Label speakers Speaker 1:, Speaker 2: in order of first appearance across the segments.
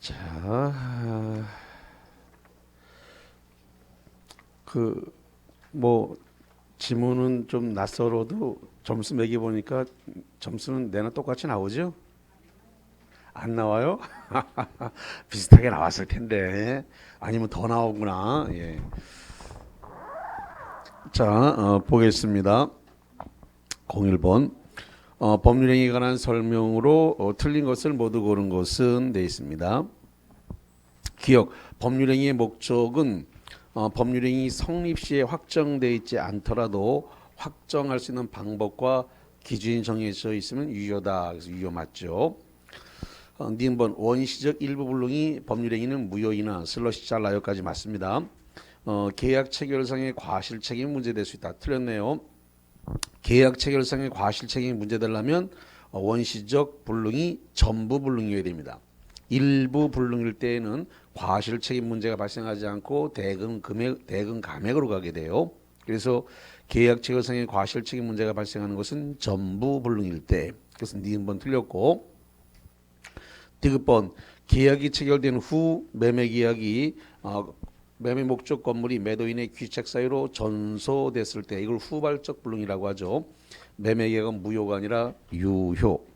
Speaker 1: 자, 뭐 지문은 좀 낯설어도 점수 매겨 보니까 점수는 내나 똑같이 나오죠? 안 나와요? 비슷하게 나왔을 텐데 아니면 더 나오구나. 예. 자, 보겠습니다. 01번. 법률행위에 관한 설명으로 틀린 것을 모두 고른 것은 돼 있습니다. 기억. 법률행위의 목적은 법률행위 성립 시에 확정되어 있지 않더라도 확정할 수 있는 방법과 기준이 정해져 있으면 유효다. 그래서 유효 맞죠. 니은번 원시적 일부 불능이 법률행위는 무효이나 슬러시 잘라요까지 맞습니다. 계약 체결상의 과실 책임이 문제될 수 있다. 틀렸네요. 계약 체결상의 과실 책임이 문제되려면 원시적 불능이 전부 불능이어야 됩니다. 일부 불능일 때에는 과실 책임 문제가 발생하지 않고 대금 감액으로 가게 돼요. 그래서 계약 체결상의 과실 책임 문제가 발생하는 것은 전부 불능일 때. 그래서 니은번 틀렸고, 디귿번 계약이 체결된 후 매매 계약이 매매 목적 건물이 매도인의 귀책 사유로 전소됐을 때 이걸 후발적 불능이라고 하죠. 매매 계약은 무효가 아니라 유효.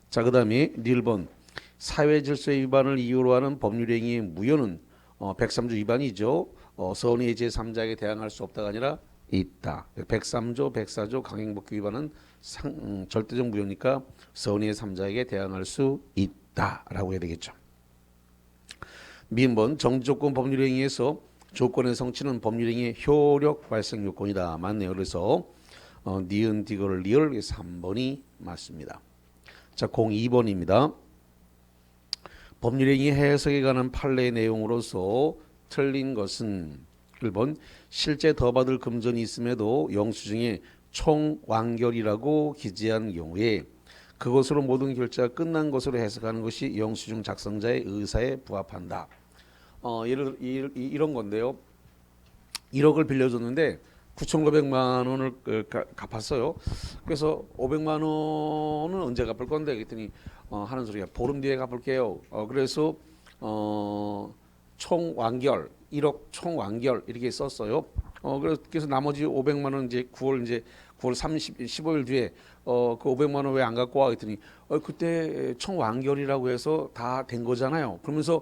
Speaker 1: 자, 그다음에 니을번 사회 질서 위반을 이유로 하는 법률행위의 무효는 103조 위반이죠. 선의 제3자에게 대항할 수 없다가 아니라 있다. 103조, 104조 강행법규 위반은 절대적 무효니까 선의 3자에게 대항할 수 있다라고 해야 되겠죠. 미음번 정지조건 법률행위에서 조건의 성취는 법률행위의 효력 발생 요건이다. 맞네요. 그래서 니은 디귿을 리얼 3번이 맞습니다. 자, 02번입니다. 법률행위 해석에 관한 판례의 내용으로서 틀린 것은 1번 실제 더 받을 금전이 있음에도 영수증에 총완결이라고 기재한 경우에 그것으로 모든 결제가 끝난 것으로 해석하는 것이 영수증 작성자의 의사에 부합한다. 이런 건데요. 1억을 빌려줬는데 9,900만 원을 갚았어요. 그래서 500만 원은 언제 갚을 건데? 그랬더니 하는 소리가 보름 뒤에 갚을게요. 그래서 총완결 1억 총완결 이렇게 썼어요. 그래서 나머지 500만 원 이제 9월 30, 15일 뒤에 그 500만 원 왜 안 갖고 와? 그랬더니 그때 총완결이라고 해서 다 된 거잖아요. 그러면서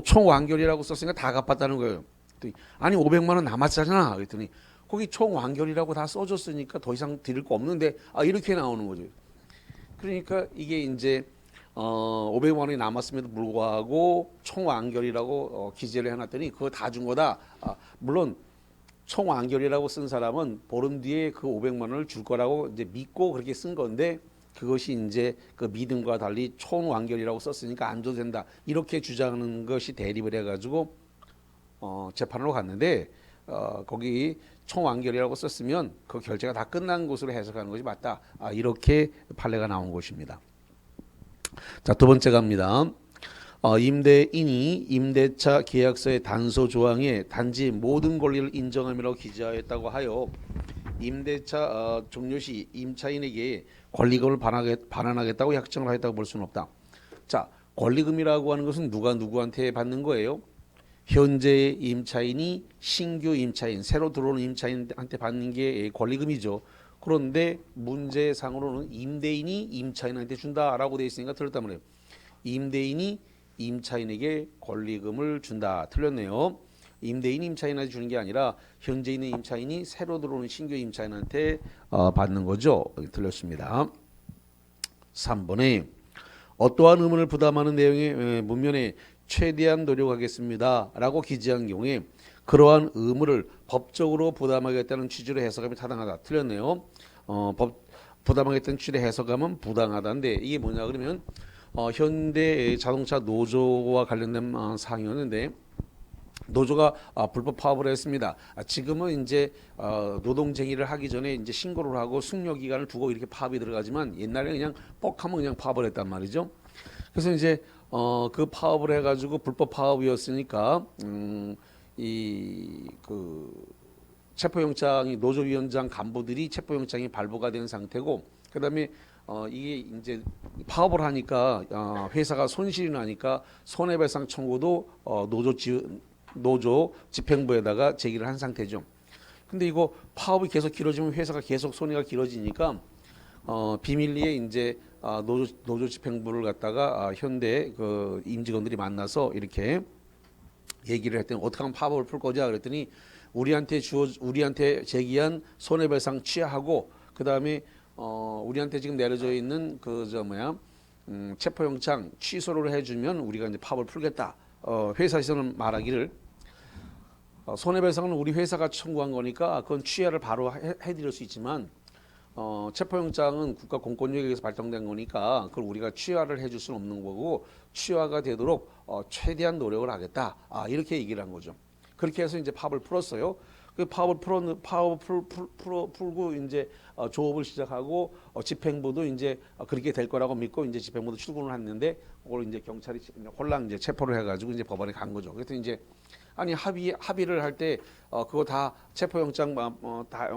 Speaker 1: 총완결이라고 썼으니까 다 갚았다는 거예요. 그랬더니 아니 500만 원 남았잖아. 그랬더니 거기 총완결이라고 다 써줬으니까 더 이상 드릴 거 없는데 이렇게 나오는 거죠. 그러니까 이게 이제 500만 원이 남았음에도 불구하고 총완결이라고 기재를 해놨더니 그거 다 준 거다. 물론 총완결이라고 쓴 사람은 보름 뒤에 그 500만 원을 줄 거라고 이제 믿고 그렇게 쓴 건데 그것이 이제 그 믿음과 달리 총완결이라고 썼으니까 안 줘도 된다. 이렇게 주장하는 것이 대립을 해가지고 재판으로 갔는데 거기 총완결이라고 썼으면 그 결제가 다 끝난 것으로 해석하는 것이 맞다. 이렇게 판례가 나온 것입니다. 자, 두 번째 갑니다. 임대인이 임대차 계약서의 단서 조항에 단지 모든 권리를 인정함이라고 기재하였다고 하여 임대차 종료 시 임차인에게 권리금을 반환하겠다고 약정을 하였다고 볼 수는 없다. 자, 권리금이라고 하는 것은 누가 누구한테 받는 거예요? 현재 임차인이 신규 임차인, 새로 들어오는 임차인한테 받는 게 권리금이죠. 그런데 문제상으로는 임대인이 임차인한테 준다라고 되어 있으니까 틀렸단 말이에요. 임대인이 임차인에게 권리금을 준다. 틀렸네요. 임대인이 임차인한테 주는 게 아니라 현재 있는 임차인이 새로 들어오는 신규 임차인한테 받는 거죠. 틀렸습니다. 3번에 어떠한 의무를 부담하는 내용의 문면에 최대한 노력하겠습니다 라고 기재한 경우에 그러한 의무를 법적으로 부담하겠다는 취지로 해석하면 타당하다. 틀렸네요. 부담하겠다는 취지로 해석하면 부당하다인데 이게 뭐냐 그러면 현대 자동차 노조와 관련된 사항이었는데 노조가 불법 파업을 했습니다. 지금은 이제 노동쟁의를 하기 전에 이제 신고를 하고 숙려 기간을 두고 이렇게 파업이 들어가지만 옛날에 그냥 뻑하면 그냥 파업을 했단 말이죠. 그래서 이제 그 파업을 해가지고 불법 파업이었으니까 체포영장이 노조위원장 간부들이 체포영장이 발부가 된 상태고 그다음에 이게 이제 파업을 하니까 회사가 손실이 나니까 손해배상 청구도 노조 집행부에다가 제기를 한 상태죠. 근데 이거 파업이 계속 길어지면 회사가 계속 손해가 길어지니까 비밀리에 이제 노조 집행부를 갖다가 현대 그 임직원들이 만나서 이렇게 얘기를 했더니 어떻게 하면 파업을 풀 거냐 그랬더니 우리한테 제기한 손해배상 취하하고 그 다음에 우리한테 지금 내려져 있는 체포영장 취소를 해주면 우리가 이제 파업을 풀겠다. 회사에서는 말하기를 손해배상은 우리 회사가 청구한 거니까 그건 취하를 바로 해드릴 수 있지만 체포영장은 국가 공권력에 의해서 발동된 거니까 그걸 우리가 취하를 해줄 수는 없는 거고 취하가 되도록 최대한 노력을 하겠다. 이렇게 얘기를 한 거죠. 그렇게 해서 이제 파업을 풀었어요. 그 파업을 풀고 이제 조업을 시작하고 집행부도 이제 그렇게 될 거라고 믿고 이제 집행부도 출근을 했는데 그걸 이제 경찰이 홀랑 이제 체포를 해가지고 이제 법원에 간 거죠. 그래서 이제 아니 합의를 할 때 그거 다 체포영장 다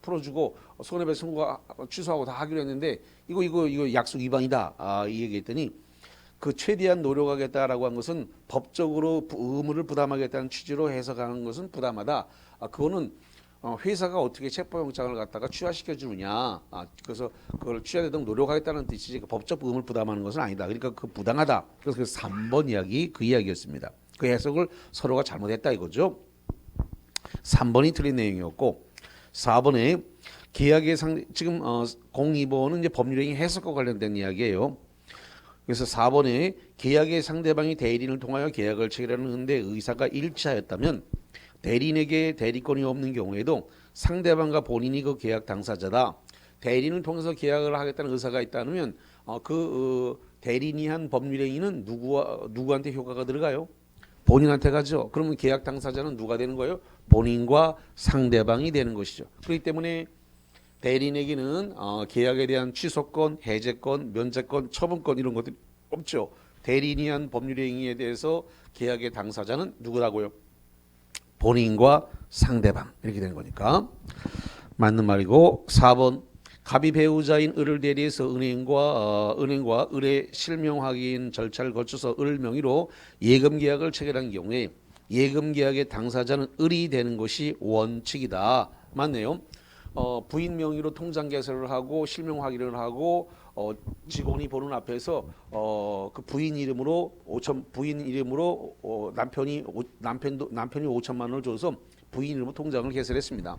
Speaker 1: 풀어주고 손해배상 청구 취소하고 다 하기로 했는데 이거 약속 위반이다. 이 얘기했더니 그 최대한 노력하겠다라고 한 것은 법적으로 의무를 부담하겠다는 취지로 해석하는 것은 부담하다. 그거는 회사가 어떻게 체포영장을 갖다가 취하시켜 주느냐. 그래서 그걸 취하되도록 노력하겠다는 뜻이지 그 법적 의무를 부담하는 것은 아니다. 그러니까 그 부당하다. 그래서 그 3번 이야기 그 이야기였습니다. 그 해석을 서로가 잘못했다 이거죠. 3번이 틀린 내용이었고 4번에 계약의 지금 02번은 이제 법률행위 해석과 관련된 이야기예요. 그래서 4번에 계약의 상대방이 대리인을 통하여 계약을 체결하는 데 의사가 일치하였다면 대리인에게 대리권이 없는 경우에도 상대방과 본인이 그 계약 당사자다. 대리인을 통해서 계약을 하겠다는 의사가 있다면 대리인이 한 법률행위는 누구한테 효과가 들어가요? 본인한테 가죠. 그러면 계약 당사자는 누가 되는 거예요? 본인과 상대방이 되는 것이죠. 그렇기 때문에 대리인에게는 계약에 대한 취소권, 해제권, 면제권, 처분권 이런 것들이 없죠. 대리인이 한 법률행위에 대해서 계약의 당사자는 누구라고요? 본인과 상대방 이렇게 되는 거니까 맞는 말이고 4번 갑이 배우자인 을을 대리해서 은행과 을의 실명 확인 절차를 거쳐서 을 명의로 예금 계약을 체결한 경우에 예금 계약의 당사자는 을이 되는 것이 원칙이다. 맞네요. 부인 명의로 통장 개설을 하고 실명 확인을 하고 직원이 보는 앞에서 그 부인 이름으로 남편이 5천만 원을 줘서 부인 이름으로 통장을 개설했습니다.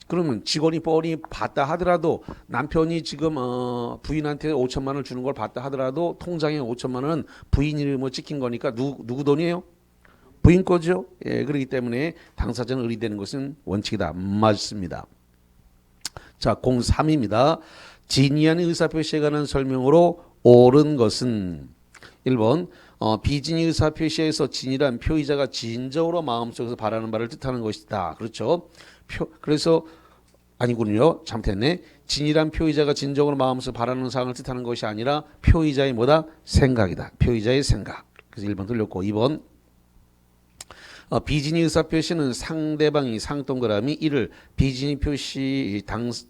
Speaker 1: 그러면 직원이 뻔히 봤다 하더라도 남편이 지금 부인한테 5천만 원을 주는 걸 봤다 하더라도 통장에 5천만 원은 부인 이름으로 찍힌 거니까 누구 돈이에요? 부인 거죠. 예, 그렇기 때문에 당사자는 을이 되는 것은 원칙이다. 맞습니다. 자, 03입니다. 진의한 의사표시에 관한 설명으로 옳은 것은 1번 비진의 의사표시에서 진이란 표의자가 진정으로 마음속에서 바라는 바를 뜻하는 것이다. 그렇죠. 그래서 아니군요. 잘못했네. 진이란 표의자가 진정으로 마음속에서 바라는 사항을 뜻하는 것이 아니라 표의자의 뭐다? 생각이다. 표의자의 생각. 그래서 1번 틀렸고 2번 비진의 의사표시는 상대방이 상동그라미 이를 비진의 표시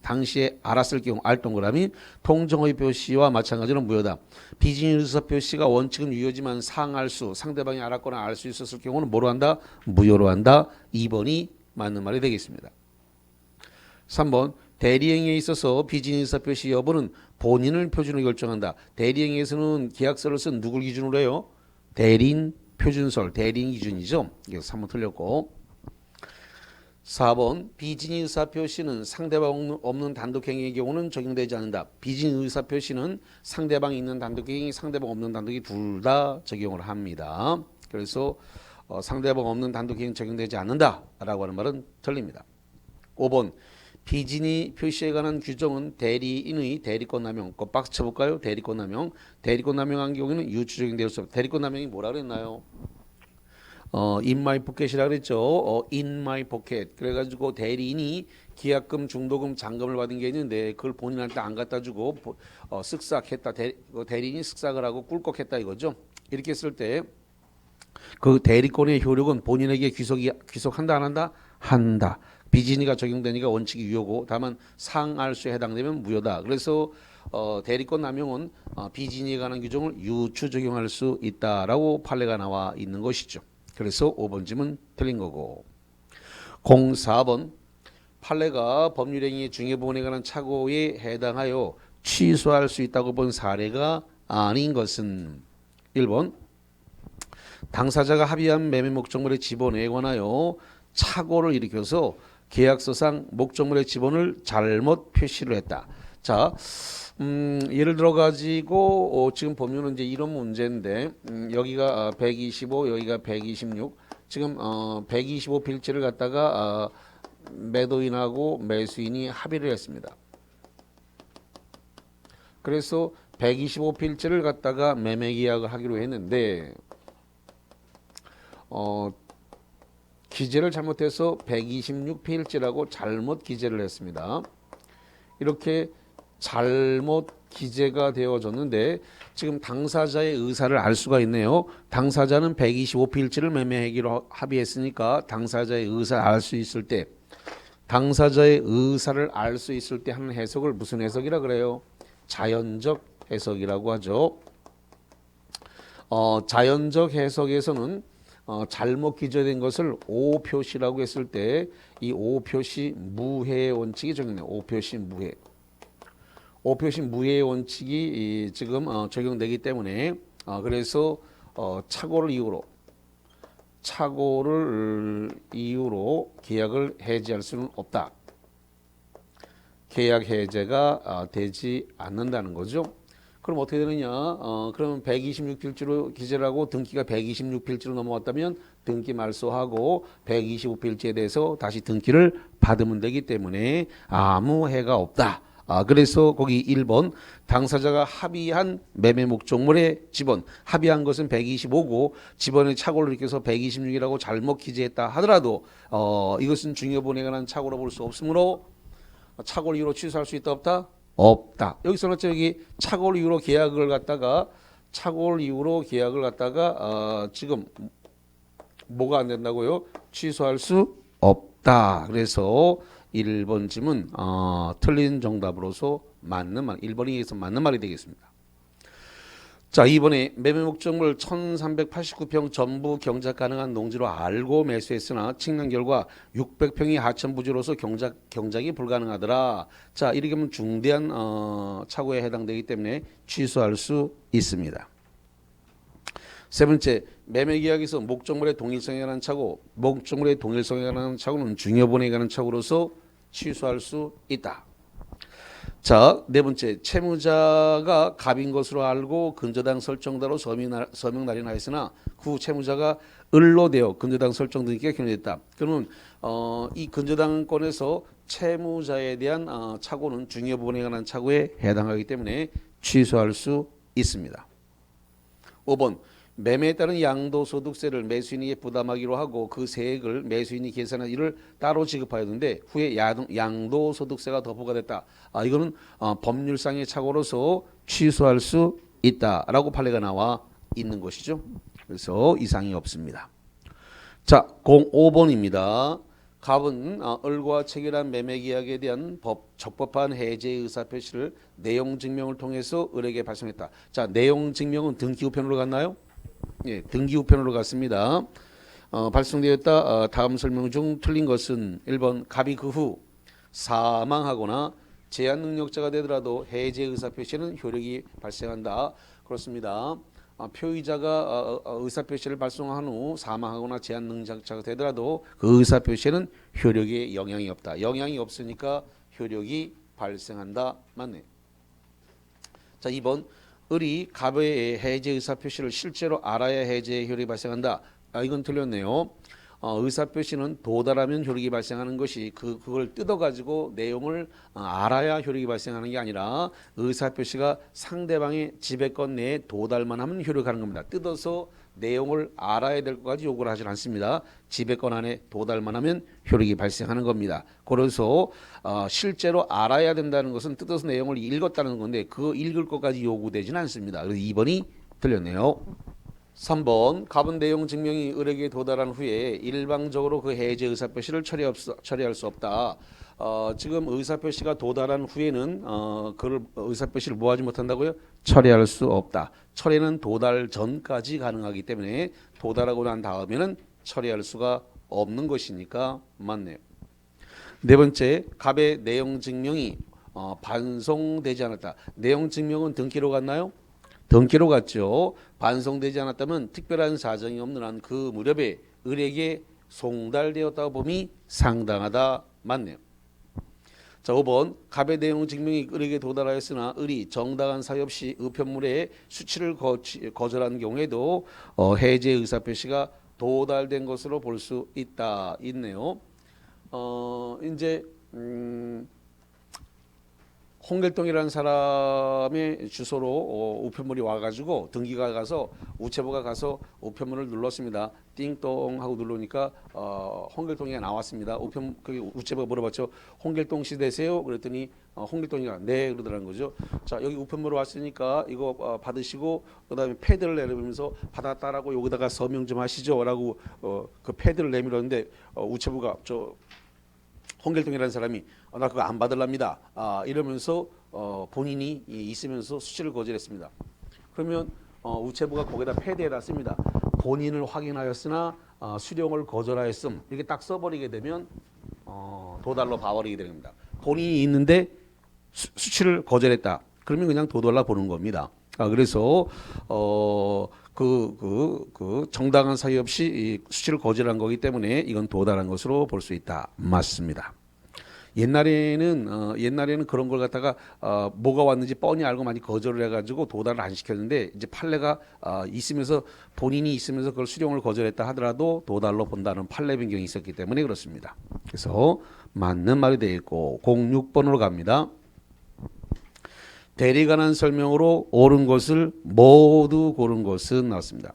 Speaker 1: 당시에 알았을 경우 알동그라미 통정의 표시와 마찬가지로 무효다. 비진의 의사표시가 원칙은 유효지만 상알수 상대방이 알았거나 알 수 있었을 경우는 뭐로 한다? 무효로 한다. 2번이 맞는 말이 되겠습니다. 3번 대리행위에 있어서 비진의 의사표시 여부는 본인을 표준으로 결정한다. 대리행위에서는 계약서를 쓴 누굴 기준으로 해요? 대리인 표준설, 대리인 기준이죠. 이게 3번 틀렸고 4번 비진의 의사표시는 상대방 없는 단독행위의 경우는 적용되지 않는다. 비진의 의사표시는 상대방이 있는 단독행위, 상대방 없는 단독이 둘 다 적용을 합니다. 그래서 상대방 없는 단독행위 적용되지 않는다라고 하는 말은 틀립니다. 5번 비진의 표시에 관한 규정은 대리인의 대리권 남용. 그 박스 쳐볼까요? 대리권 남용. 대리권 남용한 경우에는 유추 적용될 수 없다. 대리권 남용이 뭐라 그랬나요? in my pocket이라 그랬죠. in my pocket. 그래가지고 대리인이 기약금, 중도금, 잔금을 받은 게 있는데 그걸 본인한테 안 갖다 주고 쓱싹했다. 대리인이 쓱싹을 하고 꿀꺽했다 이거죠. 이렇게 했을 때 그 대리권의 효력은 본인에게 귀속한다 안 한다? 한다. 비진의가 적용되니까 원칙이 유효고 다만 상알수에 해당되면 무효다. 그래서 대리권 남용은 비진이에 관한 규정을 유추 적용할 수 있다라고 판례가 나와 있는 것이죠. 그래서 5번 질문 틀린 거고. 04번 판례가 법률행위 중요부분에 관한 착오에 해당하여 취소할 수 있다고 본 사례가 아닌 것은 1번 당사자가 합의한 매매 목적물의 지번에 관하여 착오를 일으켜서 계약서상 목적물의 지번을 잘못 표시를 했다. 자, 예를 들어 가지고 지금 보면은 이제 이런 문제인데 여기가 125, 여기가 126. 지금 125 필지를 갖다가 매도인하고 매수인이 합의를 했습니다. 그래서 125 필지를 갖다가 매매 계약을 하기로 했는데 기재를 잘못해서 126 필지라고 잘못 기재를 했습니다. 이렇게 잘못 기재가 되어졌는데 지금 당사자의 의사를 알 수가 있네요. 당사자는 125 필지를 매매하기로 합의했으니까 당사자의 의사를 알 수 있을 때 당사자의 의사를 알 수 있을 때 하는 해석을 무슨 해석이라 그래요? 자연적 해석이라고 하죠. 자연적 해석에서는 잘못 기재된 것을 O 표시라고 했을 때 이 O 표시 무해 원칙이 적용돼요. O 표시 무해. O 표시 무해의 원칙이 지금 적용되기 때문에 그래서 착오를 이유로 계약을 해지할 수는 없다. 계약 해제가 되지 않는다는 거죠. 그럼 어떻게 되느냐? 그러면 126필지로 기재를 하고 등기가 126필지로 넘어왔다면 등기 말소하고 125필지에 대해서 다시 등기를 받으면 되기 때문에 아무 해가 없다. 그래서 거기 1번 당사자가 합의한 매매 목적물의 지번, 합의한 것은 125고 지번의 착오를 일으켜서 126이라고 잘못 기재했다 하더라도 이것은 중요분에 관한 착오로 볼 수 없으므로 착오를 이유로 취소할 수 있다 없다? 없다. 여기서는 여기 착오를 이유로 계약을 갖다가 지금 뭐가 안 된다고요? 취소할 수 없다. 그래서 1번 질문 틀린 정답으로서 맞는 말, 1번이 맞는 말이 되겠습니다. 자, 이번에 매매 목적물 1389평 전부 경작 가능한 농지로 알고 매수했으나 측량 결과 600평이 하천 부지로서 경작이 불가능하더라. 자, 이렇게 하면 중대한 착오에 해당되기 때문에 취소할 수 있습니다. 세 번째, 매매 계약에서 목적물의 동일성에 관한 착오, 목적물의 동일성에 관한 착오는 중요본에 관한 착오로서 취소할 수 있다. 자, 네 번째, 채무자가 갑인 것으로 알고 근저당 설정자로 서명 날인하였으나 그 채무자가 을로 되어 근저당 설정 등기가 결정됐다. 그러면 이 근저당권에서 채무자에 대한 착오는 중요 부분에 관한 착오에 해당하기 때문에 취소할 수 있습니다. 5번, 매매에 따른 양도소득세를 매수인에게 부담하기로 하고 그 세액을 매수인이 계산한 이를 따로 지급하였는데 후에 양도소득세가 더 부과됐다. 이거는 법률상의 착오로서 취소할 수 있다라고 판례가 나와 있는 것이죠. 그래서 이상이 없습니다. 자, 05번입니다. 갑은 을과 체결한 매매계약에 대한 적법한 해제 의사표시를 내용증명을 통해서 을에게 발송했다. 자, 내용증명은 등기 우편으로 갔나요? 예, 등기 우편으로 갔습니다. 발송되었다. 다음 설명 중 틀린 것은 1번 갑이 그 후 사망하거나 제한 능력자가 되더라도 해제 의사표시는 효력이 발생한다. 그렇습니다. 표의자가 의사표시를 발송한 후 사망하거나 제한 능력자가 되더라도 그 의사표시는 효력에 영향이 없다. 영향이 없으니까 효력이 발생한다. 맞네. 자, 2번 을이 갑의 해제 의사표시를 실제로 알아야 해제 효력이 발생한다. 이건 틀렸네요. 의사표시는 도달하면 효력이 발생하는 것이 그걸 뜯어가지고 내용을 알아야 효력이 발생하는 게 아니라 의사표시가 상대방의 지배권 내에 도달만 하면 효력하는 겁니다. 뜯어서 내용을 알아야 될 것까지 요구를 하지 않습니다. 지배권 안에 도달만 하면 효력이 발생하는 겁니다. 그래서 실제로 알아야 된다는 것은 뜯어서 내용을 읽었다는 건데 그 읽을 것까지 요구되지는 않습니다. 그래서 2번이 틀렸네요. 3번 갑은 내용 증명이 을에게 도달한 후에 일방적으로 그 해제 의사표시를 처리할 수 없다. 지금 의사표시가 도달한 후에는 그를 의사표시를 뭐하지 못한다고요? 철회할 수 없다. 철회는 도달 전까지 가능하기 때문에 도달하고 난 다음에는 철회할 수가 없는 것이니까 맞네요. 네 번째, 갑의 내용 증명이 반송되지 않았다. 내용 증명은 등기로 갔나요? 등기로 갔죠. 반송되지 않았다면 특별한 사정이 없는 한 그 무렵에 을에게 송달되었다고 봄이 상당하다. 맞네요. 자, 5번 갑의 내용 증명이 을에게 도달하였으나 을이 정당한 사유 없이 의편물의 수치를 거절한 경우에도 해제 의사표시가 도달된 것으로 볼 수 있네요. 이제 홍길동이라는 사람의 주소로 우편물이 와가지고 등기가 가서 우체부가 가서 우편물을 눌렀습니다. 띵동 하고 누르니까 홍길동이가 나왔습니다. 우체부가 물어봤죠. 홍길동 씨 되세요? 그랬더니 홍길동이가 네 그러더라는 거죠. 자, 여기 우편물 왔으니까 이거 받으시고 그다음에 패드를 내밀면서 받았다라고 여기다가 서명 좀 하시죠라고 그 패드를 내밀었는데 우체부가 홍길동이라는 사람이 나 그거 안 받을랍니다. 이러면서 본인이 있으면서 수치를 거절했습니다. 그러면 우체부가 거기다 패드해놨습니다. 본인을 확인하였으나 수령을 거절하였음 이렇게 딱 써버리게 되면 도달로 봐버리게 됩니다. 본인이 있는데 수치를 거절했다. 그러면 그냥 도달로 보는 겁니다. 그래서 정당한 사유 없이 이 수치를 거절한 거기 때문에 이건 도달한 것으로 볼 수 있다. 맞습니다. 옛날에는 그런 걸 갖다가 뭐가 왔는지 뻔히 알고 많이 거절을 해가지고 도달을 안 시켰는데 이제 판례가 있으면서 본인이 있으면서 그걸 수령을 거절했다 하더라도 도달로 본다는 판례 변경이 있었기 때문에 그렇습니다. 그래서 맞는 말이 되어 있고 06번으로 갑니다. 대리관한 설명으로 옳은 것을 모두 고른 것은 나왔습니다.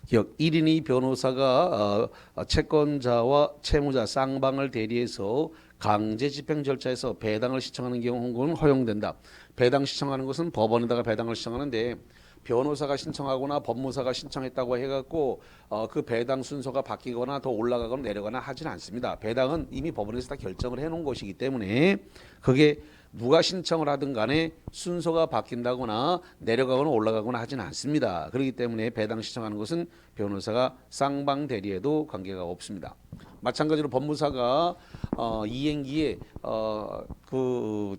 Speaker 1: 기억 1인이 변호사가 채권자와 채무자 쌍방을 대리해서 강제 집행 절차에서 배당을 신청하는 경우는 허용된다. 배당 신청하는 것은 법원에다가 배당을 신청하는데 변호사가 신청하거나 법무사가 신청했다고 해갖고 그 배당 순서가 바뀌거나 더 올라가거나 내려가거나 하지는 않습니다. 배당은 이미 법원에서 다 결정을 해놓은 것이기 때문에 그게 누가 신청을 하든 간에 순서가 바뀐다거나 내려가거나 올라가거나 하지는 않습니다. 그렇기 때문에 배당 신청하는 것은 변호사가 쌍방 대리에도 관계가 없습니다. 마찬가지로 법무사가 이행기에 그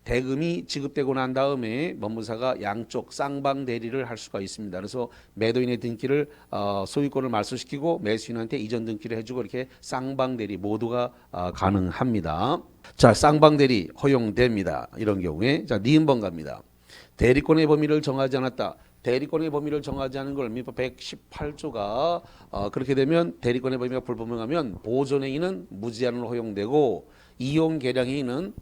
Speaker 1: 대금이 지급되고 난 다음에 법무사가 양쪽 쌍방 대리를 할 수가 있습니다. 그래서 매도인의 등기를 소유권을 말소시키고 매수인한테 이전 등기를 해주고 이렇게 쌍방 대리 모두가 가능합니다. 자, 쌍방 대리 허용됩니다. 이런 경우에 자, 니은번 갑니다. 대리권의 범위를 정하지 않았다. 대리권의 범위를 정하지 않은 걸 민법 118조가 그렇게 되면 대리권의 범위가 불분명하면 보존행위는 무제한으로 허용되고 이용 계량행위는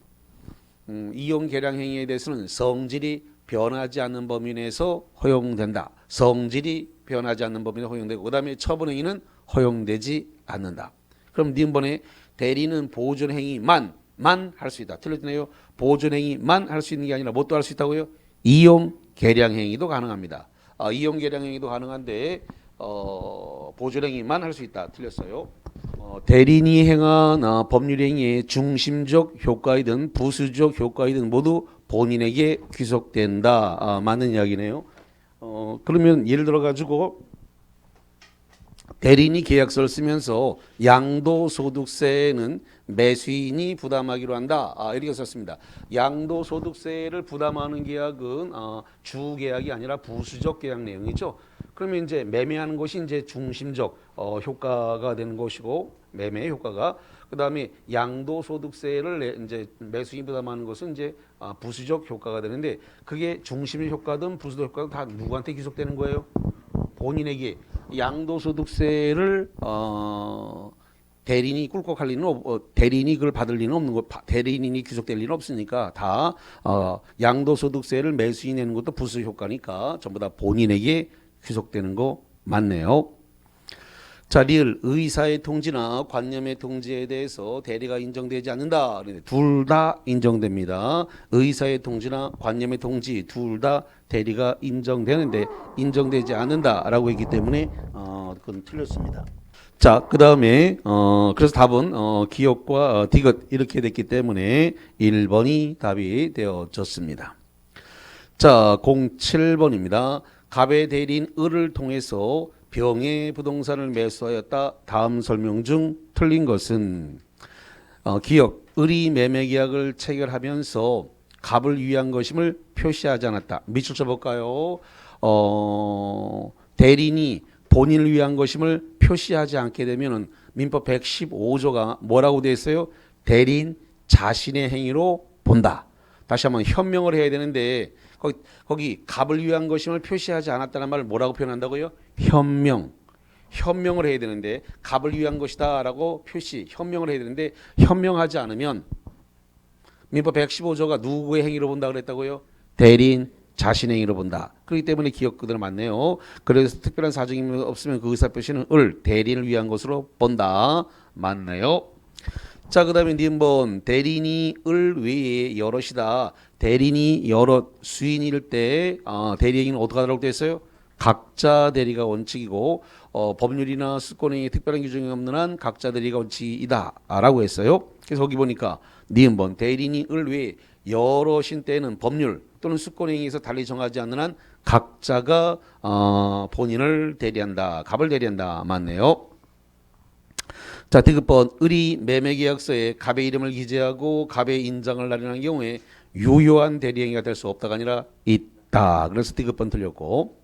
Speaker 1: 이용 계량 행위에 대해서는 성질이 변하지 않는 범위 내에서 허용된다. 성질이 변하지 않는 범위 내에 허용되고 그다음에 처분 행위는 허용되지 않는다. 그럼 니은번에 대리는 보존 행위만 할 수 있다. 틀렸네요. 보존 행위만 할 수 있는 게 아니라 뭣도 할 수 있다고요? 이용 계량 행위도 가능합니다. 이용 계량 행위도 가능한데 보존 행위만 할 수 있다. 틀렸어요. 대리인이 행한 법률 행위의 중심적 효과이든 부수적 효과이든 모두 본인에게 귀속된다. 맞는 이야기네요. 그러면 예를 들어 가지고 대리인이 계약서를 쓰면서 양도소득세는 매수인이 부담하기로 한다. 이렇게 썼습니다. 양도소득세를 부담하는 계약은 주계약이 아니라 부수적 계약 내용이죠. 그러면 이제 매매하는 것이 이제 중심적 효과가 되는 것이고 매매의 효과가 그다음에 양도소득세를 이제 매수인이 부담하는 것은 이제 부수적 효과가 되는데 그게 중심의 효과든 부수적 효과든 다 누구한테 귀속되는 거예요? 본인에게. 양도소득세를 대리인이 꿀꺽할 리는 대리인이 그걸 받을 리는 없는 거, 대리인이 귀속될 리는 없으니까 다 양도소득세를 매수인이 내는 것도 부수 효과니까 전부 다 본인에게 귀속되는 거 맞네요. 자, 리을 의사의 통지나 관념의 통지에 대해서 대리가 인정되지 않는다. 둘 다 인정됩니다. 의사의 통지나 관념의 통지 둘 다 대리가 인정되는데 인정되지 않는다라고 했기 때문에 그건 틀렸습니다. 자, 그 다음에 그래서 답은 기역과 디귿 이렇게 됐기 때문에 1번이 답이 되어졌습니다. 자, 07번입니다. 갑의 대리인 을을 통해서 병의 부동산을 매수하였다. 다음 설명 중 틀린 것은 기역, 을이 매매 계약을 체결하면서 갑을 위한 것임을 표시하지 않았다. 밑줄 쳐볼까요? 대리인이 본인을 위한 것임을 표시하지 않게 되면은 민법 115조가 뭐라고 되어 있어요? 대리인 자신의 행위로 본다. 다시 한번 현명을 해야 되는데 거기 갑을 위한 것임을 표시하지 않았다는 말을 뭐라고 표현한다고요? 현명을 해야 되는데 갑을 위한 것이다라고 현명을 해야 되는데 현명하지 않으면 민법 115조가 누구의 행위로 본다 그랬다고요? 대리인 자신의 행위로 본다. 그렇기 때문에 기억 그대로 맞네요. 그래서 특별한 사정이 없으면 그 의사 표시는 대리인을 위한 것으로 본다. 맞네요. 자, 그 다음에 니은번 대리인이 외에 여럿이다. 대리인이 여럿 수인일 때 대리인은 어떻게 하도록 되어 있어요? 각자 대리가 원칙이고 법률이나 수권행위에 특별한 규정이 없는 한 각자 대리가 원칙이다 라고 했어요. 그래서 거기 보니까 니은번 대리인이 외에 여럿인 때는 법률 또는 수권행위에서 달리 정하지 않는 한 각자가 본인을 대리한다. 갑을 대리한다. 맞네요. 자, 디귿번 을이 매매계약서에 갑의 이름을 기재하고 갑의 인장을 날인한 경우에 유효한 대리행위가 될 수 없다가 아니라 있다. 그래서 디귿번 틀렸고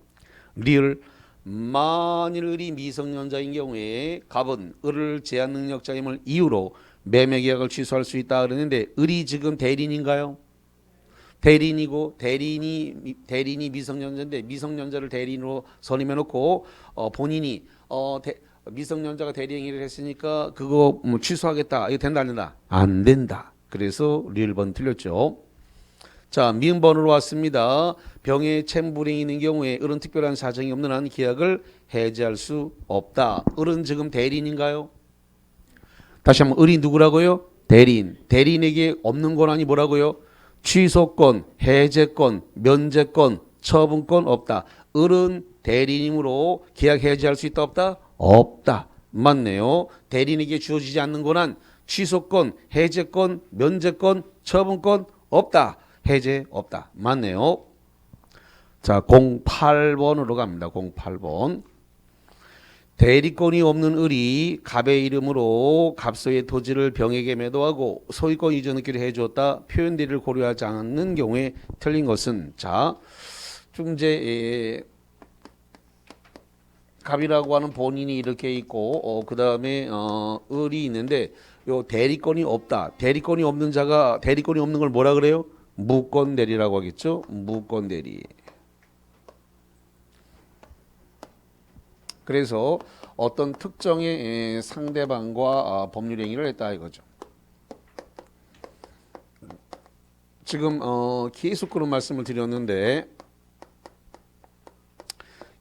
Speaker 1: 리을 만일 을이 미성년자인 경우에 갑은 을을 제한 능력자임을 이유로 매매계약을 취소할 수 있다 그랬는데 을이 지금 대리인인가요? 대리인이고 대리인이 미성년자인데 미성년자를 대리인으로 선임해 놓고 본인이 미성년자가 대리행위를 했으니까 그거 뭐 취소하겠다. 이거 된다 안 된다? 안 된다. 그래서 리을 번 틀렸죠. 자, 미음번으로 왔습니다. 병에 챔불행이 있는 경우에 을은 특별한 사정이 없는 한 계약을 해지할 수 없다. 을은 지금 대리인인가요? 다시 한번 을이 누구라고요? 대리인. 대리인에게 없는 권한이 뭐라고요? 취소권, 해제권, 면제권, 처분권 없다. 을은 대리인이므로 계약 해지할 수 있다 없다? 없다. 맞네요. 대리인에게 주어지지 않는 권한 취소권, 해제권, 면제권, 처분권 없다. 해제 없다. 맞네요. 자, 08번으로 갑니다. 08번. 대리권이 없는 을이 갑의 이름으로 갑소의 토지를 병에게 매도하고 소유권 이전을 해주었다. 표현 대리를 고려하지 않는 경우에 틀린 것은 자, 좀 이제 갑이라고 하는 본인이 이렇게 있고 그 다음에 을이 있는데 요 대리권이 없다. 대리권이 없는 걸 뭐라 그래요? 무권 대리라고 하겠죠. 무권 대리. 그래서 어떤 특정의 상대방과 법률 행위를 했다 이거죠. 지금 계속 그런 말씀을 드렸는데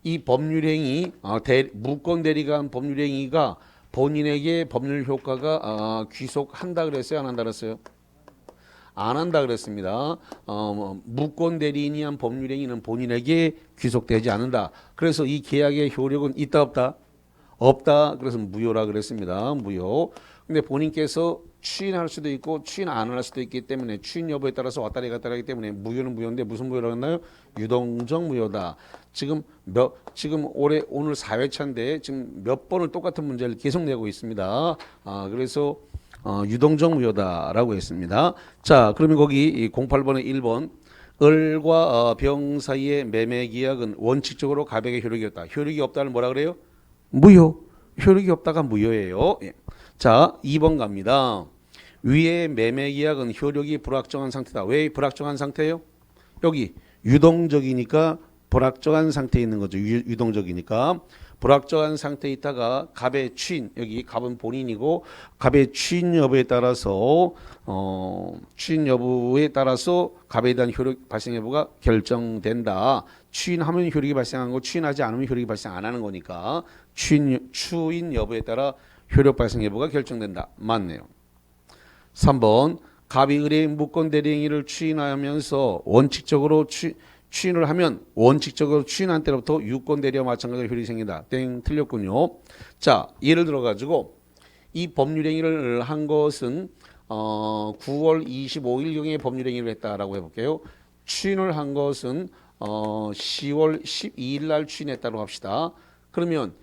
Speaker 1: 이 법률 행위 무권 대리가 한 법률 행위가 본인에게 법률 효과가 귀속한다 그랬어요? 안 한다 그랬어요? 안 한다 그랬습니다. 무권 대리인이 한 법률 행위는 본인에게 귀속되지 않는다. 그래서 이 계약의 효력은 있다 없다? 없다. 그래서 무효라 그랬습니다. 무효. 근데 본인께서 추인할 수도 있고 추인 안 할 수도 있기 때문에 추인 여부에 따라서 왔다리 갔다리 하기 때문에 무효는 무효인데 무슨 무효라고 했나요? 유동적 무효다. 지금 오늘 4회차인데 지금 몇 번을 똑같은 문제를 계속 내고 있습니다. 그래서 유동적 무효다라고 했습니다. 자, 그러면 거기 08번에 1번 을과 병 사이의 매매 계약은 원칙적으로 갑에게 효력이 없다. 효력이 없다는 뭐라 그래요? 무효. 효력이 없다가 무효예요. 예. 자, 2번 갑니다. 위의 매매 계약은 효력이 불확정한 상태다. 왜 불확정한 상태예요? 여기 유동적이니까 불확정한 상태에 있는 거죠. 유동적이니까. 불확정한 상태에 있다가 갑의 추인, 여기 갑은 본인이고 갑의 추인 여부에 따라서 갑에 대한 효력 발생 여부가 결정된다. 추인하면 효력이 발생한 거, 추인하지 않으면 효력이 발생 안 하는 거니까 추인 여부에 따라 효력 발생 여부가 결정된다. 맞네요. 3번 갑이 을의 무권 대리행위를 추인하면서 원칙적으로 추인을 하면 원칙적으로 추인한 때로부터 유권 대리와 마찬가지로 효력이 생긴다. 땡, 틀렸군요. 자, 예를 들어 가지고 이 법률행위를 한 것은 9월 25일경에 법률행위를 했다라고 해볼게요. 추인을 한 것은 10월 12일 날 추인했다고 합시다. 그러면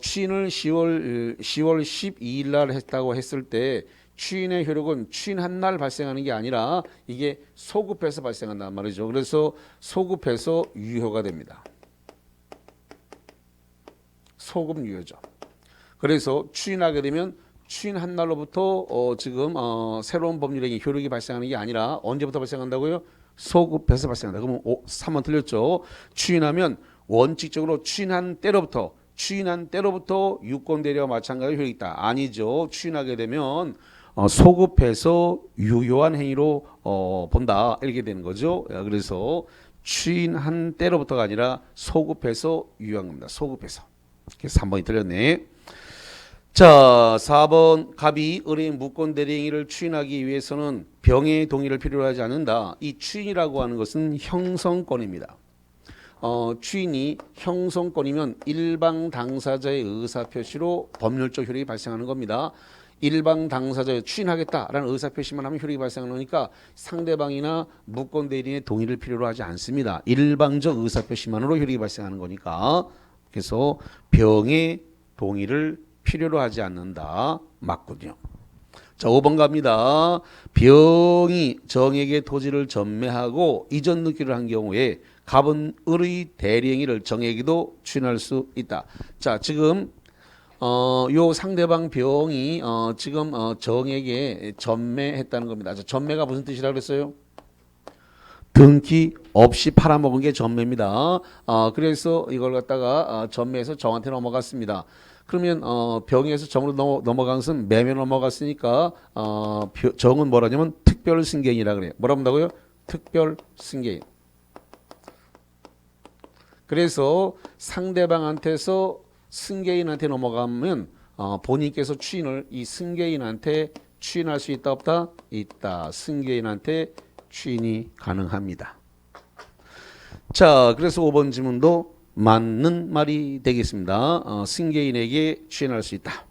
Speaker 1: 추인을 10월 12일 날 했다고 했을 때 추인의 효력은 추인한 날 발생하는 게 아니라 이게 소급해서 발생한단 말이죠. 그래서 소급해서 유효가 됩니다. 소급 유효죠. 그래서 추인하게 되면 추인한 날로부터 지금 새로운 법률행위 효력이 발생하는 게 아니라 언제부터 발생한다고요? 소급해서 발생한다. 그러면 3번 틀렸죠. 추인하면 원칙적으로 추인한 때로부터 유권 대리와 마찬가지로 효력이 있다. 아니죠. 추인하게 되면 소급해서 유효한 행위로 본다. 이렇게 되는 거죠. 그래서 추인한 때로부터가 아니라 소급해서 유효한 겁니다. 소급해서. 그래서 3번이 틀렸네. 자, 4번 갑이 의뢰인 무권 대리 행위를 추인하기 위해서는 병의 동의를 필요로 하지 않는다. 이 추인이라고 하는 것은 형성권입니다. 추인이 형성권이면 일방 당사자의 의사표시로 법률적 효력이 발생하는 겁니다. 일방 당사자의 추인하겠다라는 의사표시만 하면 효력이 발생하는 거니까 상대방이나 무권 대리인의 동의를 필요로 하지 않습니다. 일방적 의사표시만으로 효력이 발생하는 거니까. 그래서 병의 동의를 필요로 하지 않는다. 맞군요. 자, 5번 갑니다. 병이 정에게 토지를 전매하고 이전 등기를 한 경우에 갑은 을의 대리행위를 정에게도 추인할 수 있다. 자, 지금 요 상대방 병이 지금 정에게 전매했다는 겁니다. 자, 전매가 무슨 뜻이라고 그랬어요? 등기 없이 팔아먹은 게 전매입니다. 그래서 이걸 갖다가 전매해서 정한테 넘어갔습니다. 그러면 병에서 정으로 넘어간 것은 매매 넘어갔으니까 정은 뭐라냐면 특별 승계인이라 그래요. 뭐라 한다고요? 특별 승계인. 그래서 상대방한테서 승계인한테 넘어가면 본인께서 추인을 이 승계인한테 추인할 수 있다 없다? 있다. 승계인한테 추인이 가능합니다. 자, 그래서 5번 지문도 맞는 말이 되겠습니다. 승계인에게 추인할 수 있다.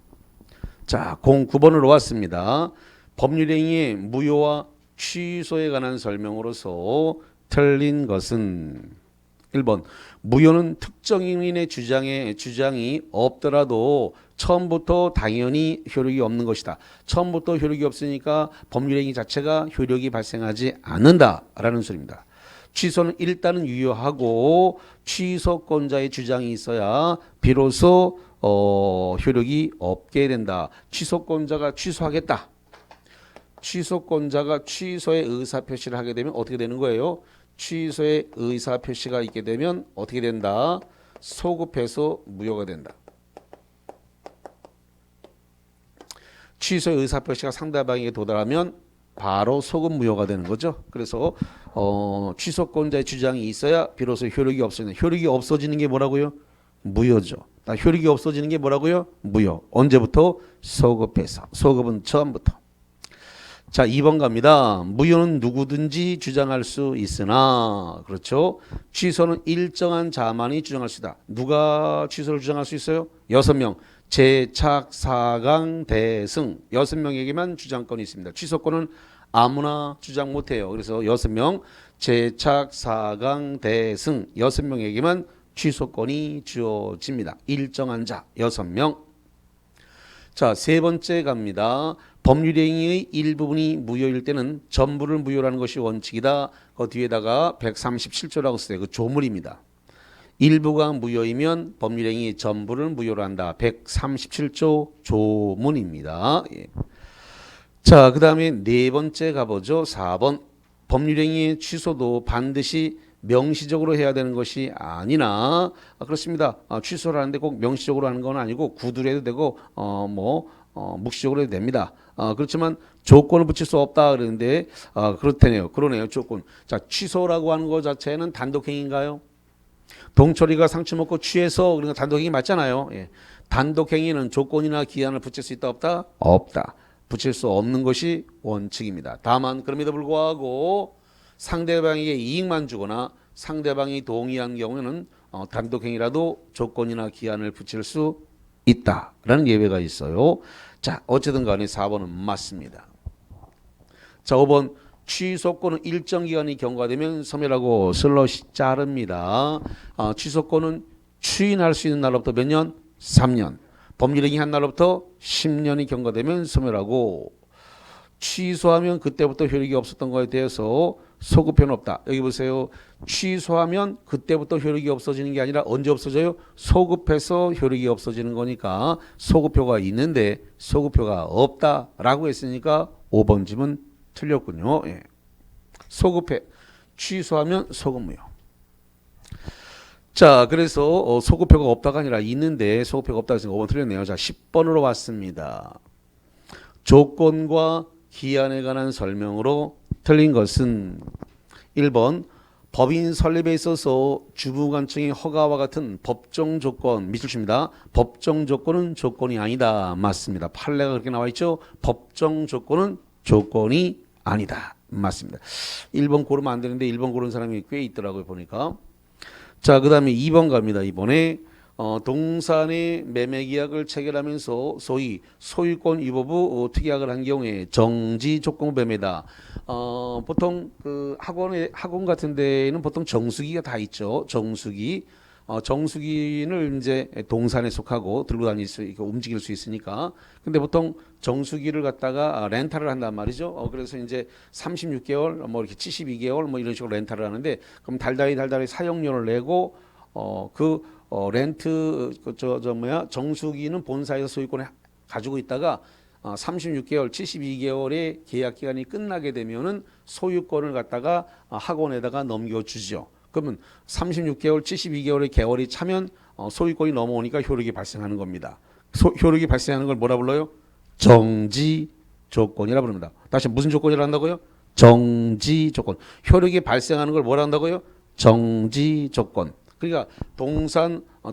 Speaker 1: 자, 09번으로 왔습니다. 법률행위의 무효와 취소에 관한 설명으로서 틀린 것은 1번 무효는 특정인의 주장이 없더라도 처음부터 당연히 효력이 없는 것이다. 처음부터 효력이 없으니까 법률행위 자체가 효력이 발생하지 않는다라는 소리입니다. 취소는 일단은 유효하고 취소권자의 주장이 있어야 비로소 효력이 없게 된다. 취소권자가 취소하겠다. 취소권자가 취소의 의사표시를 하게 되면 어떻게 되는 거예요? 취소의 의사표시가 있게 되면 어떻게 된다? 소급해서 무효가 된다. 취소의 의사표시가 상대방에게 도달하면 바로 소급 무효가 되는 거죠. 그래서 취소권자의 주장이 있어야 비로소 효력이 없어지는. 효력이 없어지는 게 뭐라고요? 무효죠. 효력이 없어지는 게 뭐라고요? 무효. 언제부터? 소급해서. 소급은 처음부터. 자, 2번 갑니다. 무효는 누구든지 주장할 수 있으나, 그렇죠? 취소는 일정한 자만이 주장할 수 있다. 누가 취소를 주장할 수 있어요? 6명. 재착, 사강, 대승. 6명에게만 주장권이 있습니다. 취소권은 아무나 주장 못해요. 그래서 6명, 재착, 사강, 대승. 6명에게만 취소권이 주어집니다. 일정한 자, 6명. 자, 세 번째 갑니다. 법률행위의 일부분이 무효일 때는 전부를 무효라는 것이 원칙이다. 그 뒤에다가 137조라고 써요. 그 조물입니다. 일부가 무효이면 법률행위 전부를 무효로 한다. 137조 조문입니다. 예. 자, 그 다음에 네 번째 가보죠. 4번. 법률행위의 취소도 반드시 명시적으로 해야 되는 것이 아니나 그렇습니다. 취소를 하는데 꼭 명시적으로 하는 건 아니고 구두로 해도 되고 묵시적으로 해도 됩니다. 그렇지만 조건을 붙일 수 없다 그러는데 그렇다네요. 그러네요. 조건. 자, 취소라고 하는 것 자체는 단독행위인가요? 동철이가 상처 먹고 취해서 그러니까 단독행위 맞잖아요. 예. 단독행위는 조건이나 기한을 붙일 수 있다 없다? 없다. 붙일 수 없는 것이 원칙입니다. 다만 그럼에도 불구하고 상대방에게 이익만 주거나 상대방이 동의한 경우에는 단독행위라도 조건이나 기한을 붙일 수 있다라는 예외가 있어요. 자, 어쨌든 간에 4번은 맞습니다. 자, 5번 취소권은 일정 기간이 경과되면 소멸하고 슬롯이 자릅니다. 취소권은 추인할 수 있는 날로부터 몇 년? 3년. 법률행위 한 날로부터 10년이 경과되면 소멸하고 취소하면 그때부터 효력이 없었던 거에 대해서 소급효는 없다. 여기 보세요. 취소하면 그때부터 효력이 없어지는 게 아니라 언제 없어져요? 소급해서 효력이 없어지는 거니까 소급효가 있는데 소급효가 없다라고 했으니까 5번 집은 틀렸군요. 예. 소급해. 취소하면 소급무효. 자, 그래서 소급효가 없다가 아니라 있는데 소급효가 없다 해서 5번 틀렸네요. 자, 10번으로 왔습니다. 조건과 기한에 관한 설명으로 틀린 것은 1번 법인 설립에 있어서 주부관청의 허가와 같은 법정 조건 밑줄 칩니다. 법정 조건은 조건이 아니다. 맞습니다. 판례가 그렇게 나와 있죠. 법정 조건은 조건이 아니다. 맞습니다. 1번 고르면 안 되는데 1번 고른 사람이 꽤 있더라고요. 보니까. 자, 그 다음에 2번 갑니다. 이번에 동산의 매매 계약을 체결하면서 소위 소유권 위법 특약을 한 경우에 정지 조건 매매다. 보통 그 학원 같은 데에는 보통 정수기가 다 있죠. 정수기. 정수기를 이제 동산에 속하고 들고 다닐 수 있고 움직일 수 있으니까. 근데 보통 정수기를 갖다가 렌탈을 한단 말이죠. 그래서 이제 36개월, 뭐 이렇게 72개월 뭐 이런 식으로 렌탈을 하는데 그럼 달달이 사용료를 내고 렌트 정수기는 본사에서 소유권을 가지고 있다가 36개월, 72개월의 계약 기간이 끝나게 되면은 소유권을 갖다가 학원에다가 넘겨주죠. 그러면 36개월, 72개월의 개월이 차면 소유권이 넘어오니까 효력이 발생하는 겁니다. 효력이 발생하는 걸 뭐라 불러요? 정지 조건이라 부릅니다. 다시 무슨 조건이라 한다고요? 정지 조건. 효력이 발생하는 걸 뭐라 한다고요? 정지 조건. 그러니까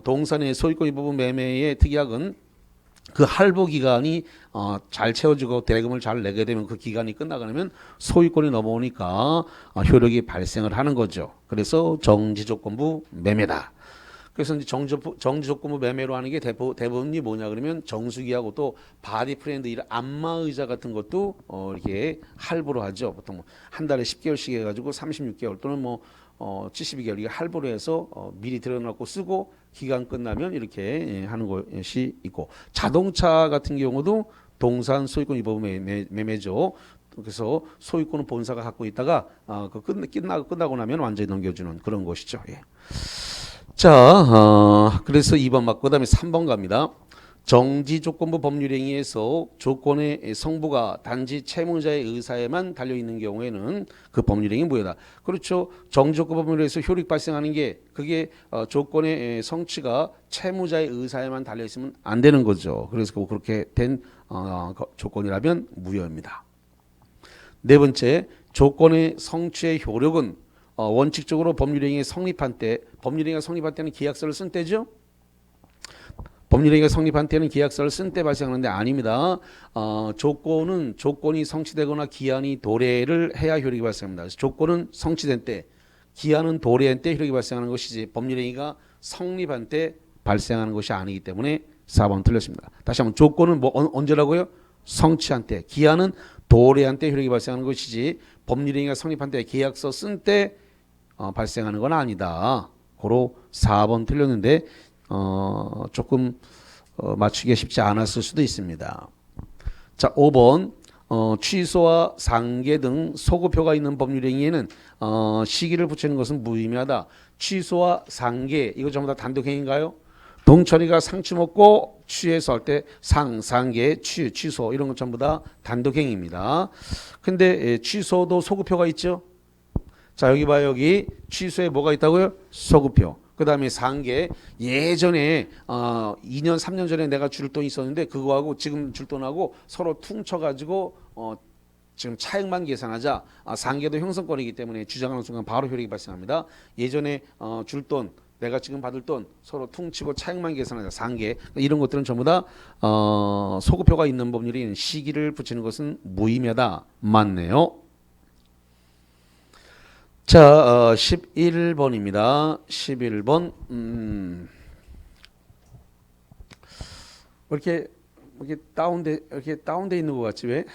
Speaker 1: 동산의 소유권 위법 매매의 특약은 그 할부 기간이 잘 채워지고 대금을 잘 내게 되면 그 기간이 끝나가면 소유권이 넘어오니까 효력이 발생을 하는 거죠. 그래서 정지조건부 매매다. 그래서 이제 정지조건부 매매로 하는 게 대부분이 뭐냐 그러면 정수기하고 또 바디프렌드 이런 안마의자 같은 것도 이렇게 할부로 하죠. 보통 한 달에 10개월씩 해가지고 36개월 또는 72개월 이게 할부로 해서 미리 들여놓고 쓰고 기간 끝나면 이렇게 하는 것이 있고 자동차 같은 경우도 동산 소유권 위법 매매죠. 그래서 소유권은 본사가 갖고 있다가 끝나고 나면 완전히 넘겨주는 그런 것이죠. 예. 자, 그래서 2번 맞고 그다음에 3번 갑니다. 정지조건부 법률행위에서 조건의 성부가 단지 채무자의 의사에만 달려있는 경우에는 그 법률행위 무효다. 그렇죠. 정지조건부 법률에서 효력 발생하는 게 그게 조건의 성취가 채무자의 의사에만 달려있으면 안 되는 거죠. 그래서 그렇게 된 조건이라면 무효입니다. 네 번째, 조건의 성취의 효력은 원칙적으로 법률행위가 성립한 때는 계약서를 쓴 때죠. 법률행위가 성립한 때는 계약서를 쓴 때 발생하는데 아닙니다. 조건이 성취되거나 기한이 도래를 해야 효력이 발생합니다. 그래서 조건은 성취된 때, 기한은 도래한 때 효력이 발생하는 것이지 법률행위가 성립한 때 발생하는 것이 아니기 때문에 4번 틀렸습니다. 다시 한번 조건은 언제라고요? 성취한 때, 기한은 도래한 때 효력이 발생하는 것이지 법률행위가 성립한 때 계약서 쓴 때 발생하는 건 아니다. 고로 4번 틀렸는데 조금 맞추기가 쉽지 않았을 수도 있습니다. 자, 5번 취소와 상계 등 소급효가 있는 법률행위에는 시기를 붙이는 것은 무의미하다. 취소와 상계 이거 전부 다 단독행위인가요? 동철이가 상추 먹고 취해서 할 때 상계, 취소 이런 건 전부 다 단독행위입니다. 근데 취소도 소급효가 있죠. 자, 여기 봐요. 여기 취소에 뭐가 있다고요? 소급효. 그 다음에 상계. 예전에 2년 3년 전에 내가 줄 돈이 있었는데 그거하고 지금 줄 돈하고 서로 퉁쳐가지고 지금 차액만 계산하자. 상계도 형성권이기 때문에 주장하는 순간 바로 효력이 발생합니다. 예전에 줄 돈 내가 지금 받을 돈 서로 퉁치고 차액만 계산하자. 상계. 이런 것들은 전부 다 소급효가 있는 법률인 시기를 붙이는 것은 무의미하다. 맞네요. 자, 11번입니다. 11번. 이렇게 다운돼 있는 것 같지 왜?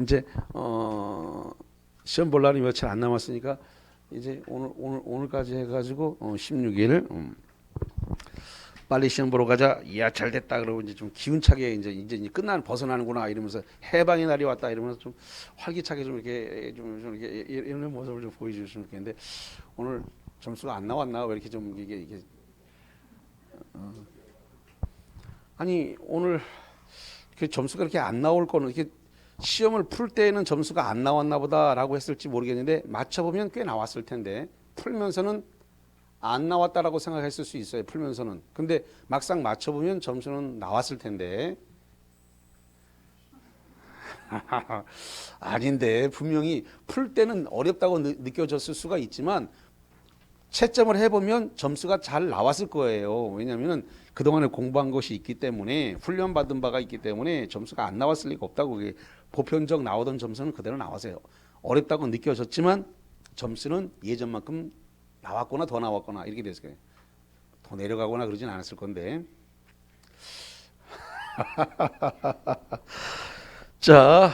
Speaker 1: 이제 시험 볼 날이 며칠 안 남았으니까 이제 오늘까지 해가지고 16일 빨리 시험 보러 가자. 이야 잘 됐다 그러고 이제 좀 기운차게 이제 끝나는 벗어나는구나 이러면서 해방의 날이 왔다 이러면서 좀 활기차게 좀 이렇게 이런 모습을 좀 보여주시면 좋겠는데 오늘 점수가 안 나왔나 왜 이렇게 좀 이게 아니 오늘 그 점수가 이렇게 안 나올 거는 이렇게 시험을 풀 때는 점수가 안 나왔나 보다라고 했을지 모르겠는데 맞춰보면 꽤 나왔을 텐데 풀면서는 안 나왔다라고 생각했을 수 있어요. 풀면서는. 근데 막상 맞춰보면 점수는 나왔을 텐데 아닌데 분명히 풀 때는 어렵다고 느껴졌을 수가 있지만 채점을 해보면 점수가 잘 나왔을 거예요. 왜냐하면 그동안에 공부한 것이 있기 때문에 훈련받은 바가 있기 때문에 점수가 안 나왔을 리가 없다고. 그게 보편적 나오던 점수는 그대로 나와서요. 어렵다고 느껴졌지만 점수는 예전만큼 나왔거나 더 나왔거나 이렇게 됐을 거예요. 더 내려가거나 그러진 않았을 건데. 자,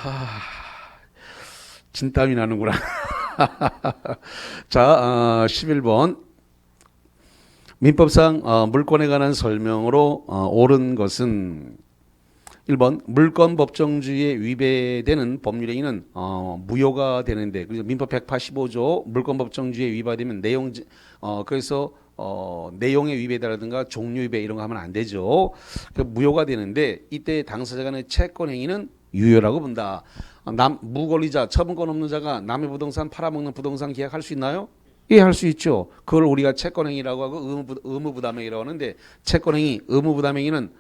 Speaker 1: 진땀이 나는구나. 자, 11번. 민법상 물권에 관한 설명으로 옳은 것은 1번 물권 법정주의에 위배되는 법률 행위는 무효가 되는데 그래서 민법 185조 물권 법정주의에 위배되면 그래서 내용의 위배다라든가 종류 위배 이런 거 하면 안 되죠. 무효가 되는데 이때 당사자 간의 채권 행위는 유효라고 본다. 무권리자 처분권 없는 자가 남의 부동산 팔아먹는 부동산 계약할 수 있나요? 예, 할 수 있죠. 그걸 우리가 채권행위라고 하고 의무부담행위라고 하는데 채권행위, 의무부담행위는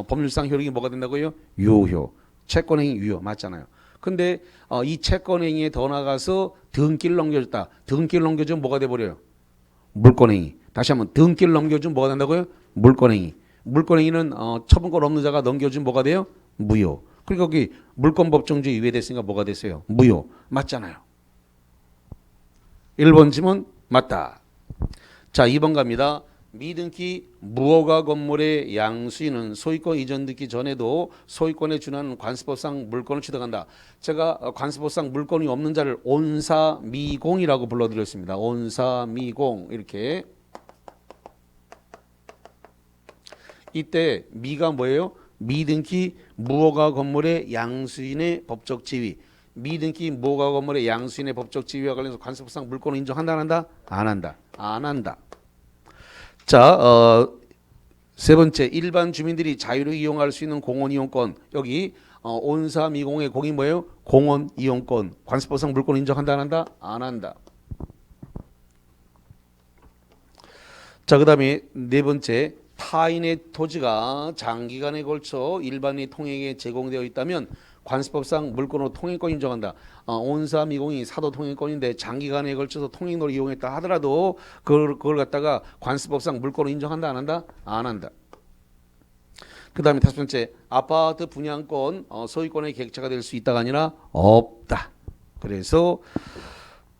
Speaker 1: 법률상 효력이 뭐가 된다고요? 유효. 채권행위 유효 맞잖아요. 근데 이 채권행위에 더 나가서 등기를 넘겨줬다. 등기를 넘겨주면 뭐가 돼버려요? 물권행위. 다시 한번 등기를 넘겨주면 뭐가 된다고요? 물권행위. 물권행위는 처분권 없는 자가 넘겨주면 뭐가 돼요? 무효. 그리고 거기 물권법정주의 위배됐으니까 뭐가 됐어요? 무효. 맞잖아요. 1번 지문 맞다. 자 2번 갑니다. 미등기 무허가 건물의 양수인은 소유권 이전 등기 전에도 소유권에 준하는 관습법상 물권을 취득한다. 제가 관습법상 물권이 없는 자를 온사미공이라고 불러드렸습니다. 온사미공 이렇게. 이때 미가 뭐예요? 미등기 무허가 건물의 양수인의 법적 지위. 미등기 무허가 건물의 양수인의 법적 지위와 관련해서 관습법상 물권을 인정한다 안 한다? 안 한다. 안 한다. 자, 세 번째 일반 주민들이 자유로 이용할 수 있는 공원 이용권. 여기 온사미공의 공이 뭐예요? 공원 이용권. 관습법상 물권 인정한다 안 한다? 안 한다. 자, 그다음에 네 번째 타인의 토지가 장기간에 걸쳐 일반인 통행에 제공되어 있다면 관습법상 물권으로 통행권 인정한다. 온사미공이 사도 통행권인데 장기간에 걸쳐서 통행로를 이용했다 하더라도 그걸 갖다가 관습법상 물권으로 인정한다 안 한다? 안 한다. 그 다음에 다섯 번째 아파트 분양권 소유권의 객체가 될 수 있다가 아니라 없다. 그래서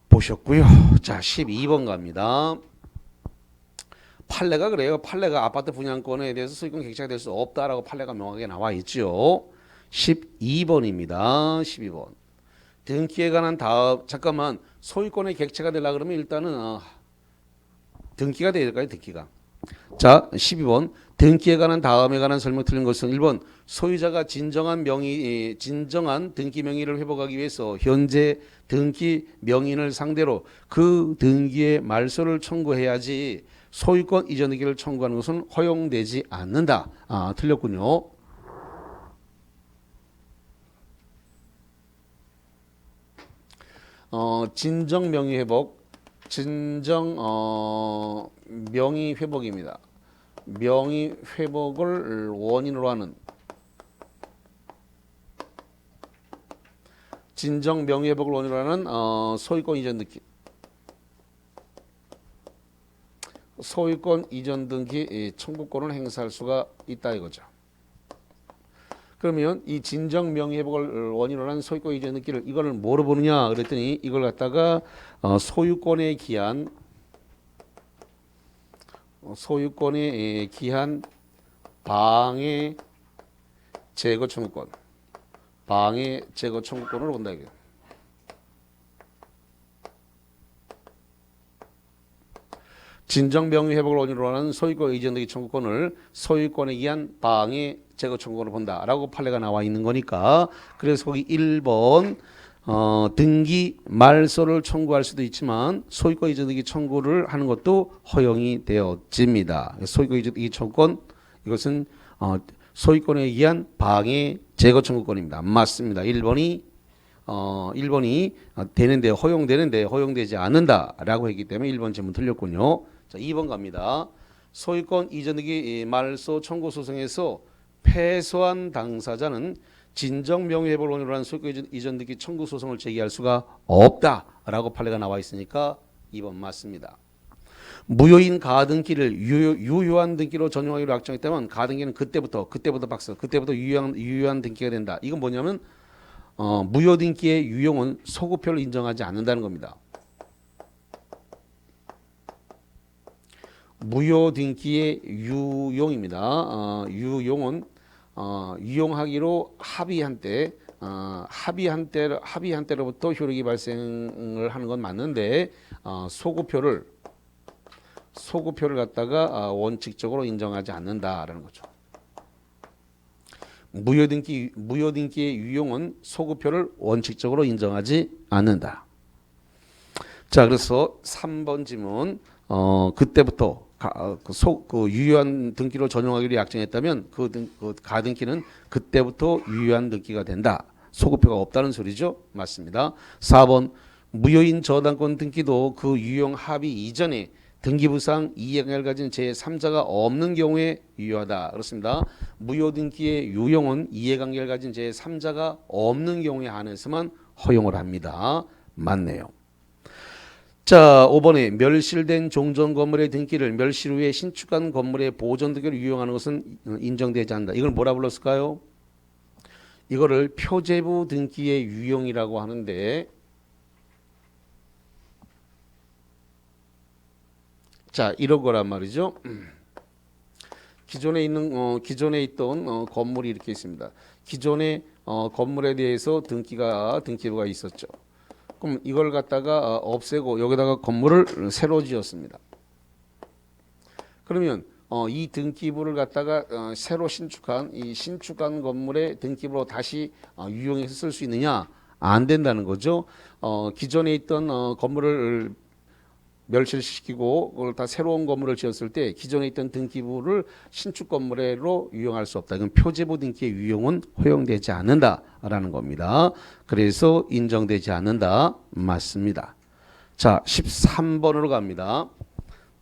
Speaker 1: 보셨고요. 자 12번 갑니다. 판례가 그래요. 판례가 아파트 분양권에 대해서 소유권 객체가 될 수 없다라고 판례가 명확하게 나와 있죠. 12번입니다. 12번. 등기에 관한 다음 잠깐만 소유권의 객체가 되려고 그러면 일단은 등기가 돼야 될까요? 등기가. 자 12번 등기에 관한 다음에 관한 설명 틀린 것은 1번 소유자가 진정한 등기 명의를 회복하기 위해서 현재 등기 명인을 상대로 그 등기의 말소를 청구해야지 소유권 이전 등기를 청구하는 것은 허용되지 않는다. 틀렸군요. 진정 명의 회복, 진정 명의 회복입니다. 명의 회복을 원인으로 하는 진정 명의 회복을 원인으로 하는 소유권 이전 등기. 소유권 이전 등기 청구권을 행사할 수가 있다 이거죠. 그러면 이 진정 명의회복을 원인으로 하는 소유권 이전 등기를 이거를 뭐로 보느냐 그랬더니 이걸 갖다가 소유권에 기한 방해 제거 청구권, 방해 제거 청구권으로 본다 이게. 진정 명의 회복을 원인으로 하는 소유권 이전 등기 청구권을 소유권에 의한 방해 제거 청구권으로 본다라고 판례가 나와 있는 거니까 그래서 거기 1번 등기 말소를 청구할 수도 있지만 소유권 이전 등기 청구를 하는 것도 허용이 되어집니다. 소유권 이전 등기 청구권 이것은 소유권에 의한 방해 제거 청구권입니다. 맞습니다. 1번이 되는데 허용되는데 허용되지 않는다라고 했기 때문에 1번 질문 틀렸군요. 자, 2번 갑니다. 소유권 이전 등기 말소 청구 소송에서 패소한 당사자는 진정 명의회복을 원인으로 한 소유권 이전 등기 청구 소송을 제기할 수가 없다라고 판례가 나와 있으니까 2번 맞습니다. 무효인 가등기를 유효한 등기로 전용하기로 약정했다면 가등기는 그때부터 유효한 등기가 된다. 이건 뭐냐면 무효 등기의 유용은 소급표를 인정하지 않는다는 겁니다. 무효 등기의 유용입니다. 유용은 유용하기로 합의한 때로부터 효력이 발생을 하는 건 맞는데 소급표를 갖다가 원칙적으로 인정하지 않는다라는 거죠. 무효 등기의 유용은 소급표를 원칙적으로 인정하지 않는다. 자, 그래서 3번 지문 그때부터 유효한 등기로 전용하기로 약정했다면 그 가등기는 그때부터 유효한 등기가 된다. 소급표가 없다는 소리죠. 맞습니다. 4번 무효인 저당권 등기도 그 유용 합의 이전에 등기부상 이해관계를 가진 제3자가 없는 경우에 유효하다. 그렇습니다. 무효 등기의 유용은 이해관계를 가진 제3자가 없는 경우에 한해서만 허용을 합니다. 맞네요. 자, 5번에 멸실된 종전 건물의 등기를 멸실 후에 신축한 건물의 보존 등기를 유용하는 것은 인정되지 않는다. 이걸 뭐라 불렀을까요? 이거를 표제부 등기의 유용이라고 하는데, 자, 이런 거란 말이죠. 기존에 있던 건물이 이렇게 있습니다. 기존의 건물에 대해서 등기부가 있었죠. 그럼 이걸 갖다가 없애고 여기다가 건물을 새로 지었습니다. 그러면 이 등기부를 갖다가 새로 신축한 건물의 등기부로 다시 유용해서 쓸 수 있느냐? 안 된다는 거죠. 기존에 있던 건물을 멸실시키고 그걸 다 새로운 건물을 지었을 때 기존에 있던 등기부를 신축 건물로 유용할 수 없다. 이건 표제부 등기의 유용은 허용되지 않는다라는 겁니다. 그래서 인정되지 않는다. 맞습니다. 자, 13번으로 갑니다.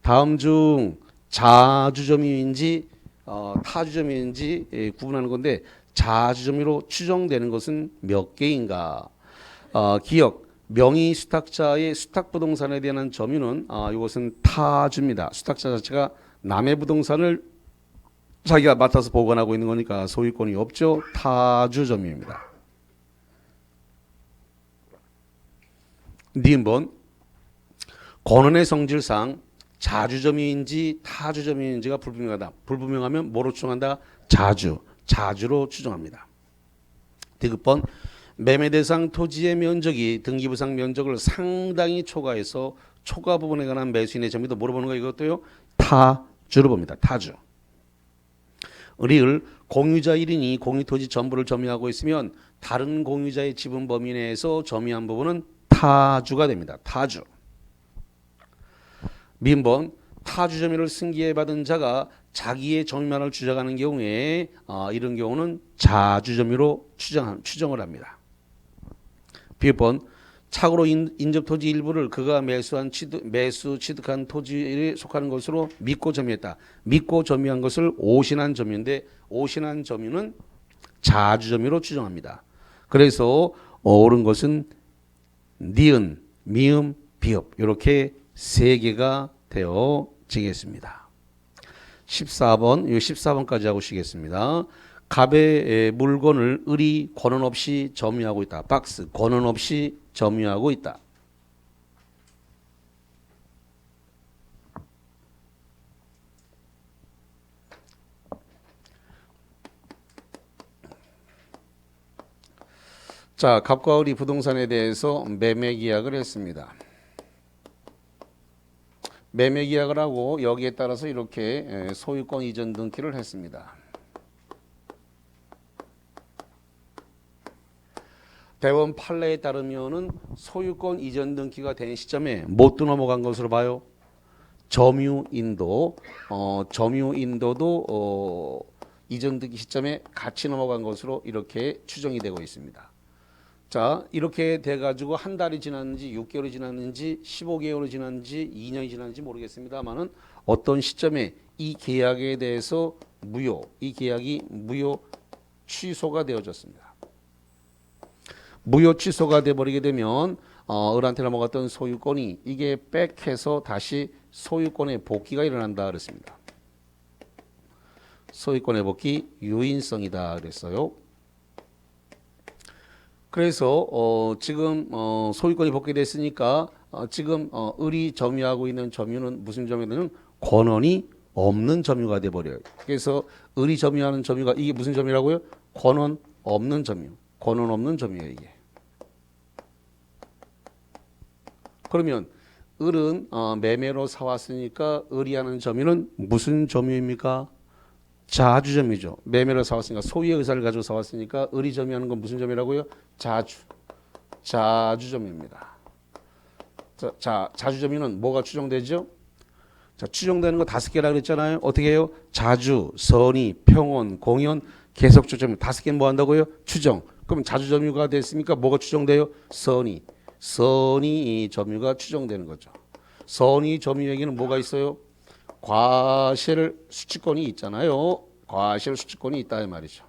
Speaker 1: 다음 중 자주점유인지 타주점유인지 구분하는 건데 자주점유로 추정되는 것은 몇 개인가? 기억 명의 수탁자의 수탁부동산에 대한 점유는 이것은 타주입니다. 수탁자 자체가 남의 부동산을 자기가 맡아서 보관하고 있는 거니까 소유권이 없죠. 타주 점유입니다. 니은번 권원의 성질상 자주점유인지 타주점유인지가 불분명하다. 불분명하면 뭐로 추정한다? 자주로 추정합니다. 디귿번 매매 대상 토지의 면적이 등기부상 면적을 상당히 초과해서 초과 부분에 관한 매수인의 점유도 뭐로 보는 거예요? 이것도요. 타주로 봅니다. 타주. 리을 공유자 1인이 공유토지 전부를 점유하고 있으면 다른 공유자의 지분 범위 내에서 점유한 부분은 타주가 됩니다. 타주. 민번 타주 점유를 승계해 받은 자가 자기의 점유만을 주장하는 경우에 이런 경우는 자주 점유로 추정을 합니다. 비번 착오로 인접 토지 일부를 그가 취득한 토지에 속하는 것으로 믿고 점유했다. 믿고 점유한 것을 오신한 점유인데 오신한 점유는 자주 점유로 추정합니다. 그래서 옳은 것은 니은, 미음, 비읍 이렇게 세 개가 되어지겠습니다. 14번, 이 14번까지 하고 쉬겠습니다. 갑의 물건을 을이 권한 없이 점유하고 있다. 박스 권한 없이 점유하고 있다. 자, 갑과 을이 부동산에 대해서 매매 계약을 했습니다. 매매 계약을 하고 여기에 따라서 이렇게 소유권 이전 등기를 했습니다. 대법원 판례에 따르면은 소유권 이전 등기가 된 시점에 뭣도 넘어간 것으로 봐요. 점유인도, 점유인도도 이전 등기 시점에 같이 넘어간 것으로 이렇게 추정이 되고 있습니다. 자, 이렇게 돼가지고 한 달이 지났는지 6개월이 지났는지 15개월이 지났는지 2년이 지났는지 모르겠습니다만은 어떤 시점에 이 계약에 대해서 이 계약이 무효 취소가 되어졌습니다. 무효 취소가 돼버리게 되면 을한테 넘어갔던 소유권이 이게 백해서 다시 소유권의 복귀가 일어난다 그랬습니다. 소유권의 복귀 유인성이다 그랬어요. 그래서 지금 소유권이 복귀됐으니까 지금 을이 점유하고 있는 점유는 무슨 점유는 권한이 없는 점유가 돼버려요. 그래서 을이 점유하는 점유가 이게 무슨 점유라고요? 권한 없는 점유. 권한 없는 점유예요 이게. 그러면 을은 매매로 사왔으니까 을이 하는 점유는 무슨 점유입니까? 자주점이죠. 매매로 사왔으니까 소유의 의사를 가지고 사왔으니까 을이 점유하는 건 무슨 점이라고요? 자주점입니다. 자, 자주점유는 뭐가 추정되죠? 자, 추정되는 거 5개라 그랬잖아요. 어떻게 해요? 자주, 선의, 평온, 공연, 계속적 점유 5개는 뭐 한다고요? 추정. 그럼 자주점유가 됐으니까 뭐가 추정돼요? 선의. 선의 점유가 추정되는 거죠. 선의 점유에게는 뭐가 있어요? 과실 수취권이 있잖아요. 과실 수취권이 있다 이 말이죠.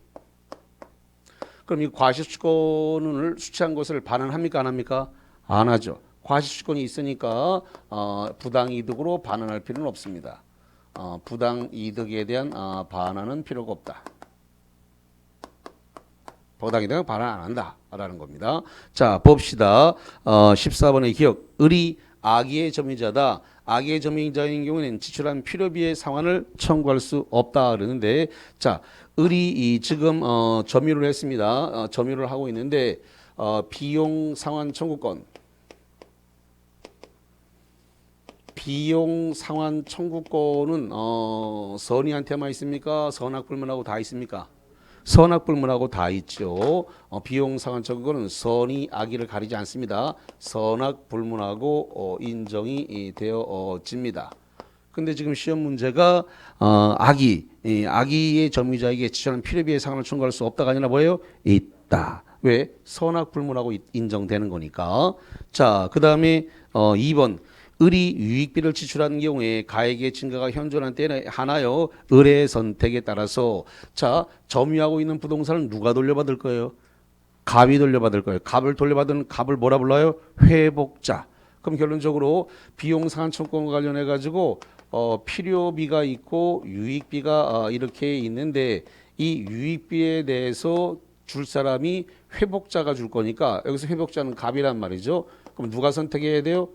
Speaker 1: 그럼 이 과실 수취권을 수취한 것을 반환합니까 안 합니까? 안 하죠. 과실 수취권이 있으니까 부당이득으로 반환할 필요는 없습니다. 부당이득에 대한 반환은 필요가 없다. 부당이득은 반환 안 한다라는 겁니다. 자, 봅시다. 14번의 기억. 을이 악의의 점유자다. 악의의 점유자인 경우에는 지출한 필요비의 상환을 청구할 수 없다 그러는데, 자, 을이 지금 점유를 했습니다. 점유를 하고 있는데 비용 상환 청구권, 비용 상환 청구권은 선의한테만 있습니까? 선악불문하고 다 있습니까? 선악불문하고 다 있죠. 비용 상환 청구권은 선의 악의를 가리지 않습니다. 선악불문하고 인정이 되어집니다. 근데 지금 시험 문제가 악의의 점유자에게 지출하는 필요비의 상환을 청구할 수 없다가 아니라 뭐예요? 있다. 왜? 선악불문하고 인정되는 거니까. 자, 그 다음에 2번. 을이 유익비를 지출하는 경우에 가액의 증가가 현존한 때는 하나요. 을의 선택에 따라서 자, 점유하고 있는 부동산을 누가 돌려받을 거예요? 갑이 돌려받을 거예요. 갑을 돌려받은 갑을 뭐라 불러요? 회복자. 그럼 결론적으로 비용 상환 청구권과 관련해 가지고 필요비가 있고 유익비가 이렇게 있는데 이 유익비에 대해서 줄 사람이 회복자가 줄 거니까 여기서 회복자는 갑이란 말이죠. 그럼 누가 선택해야 돼요?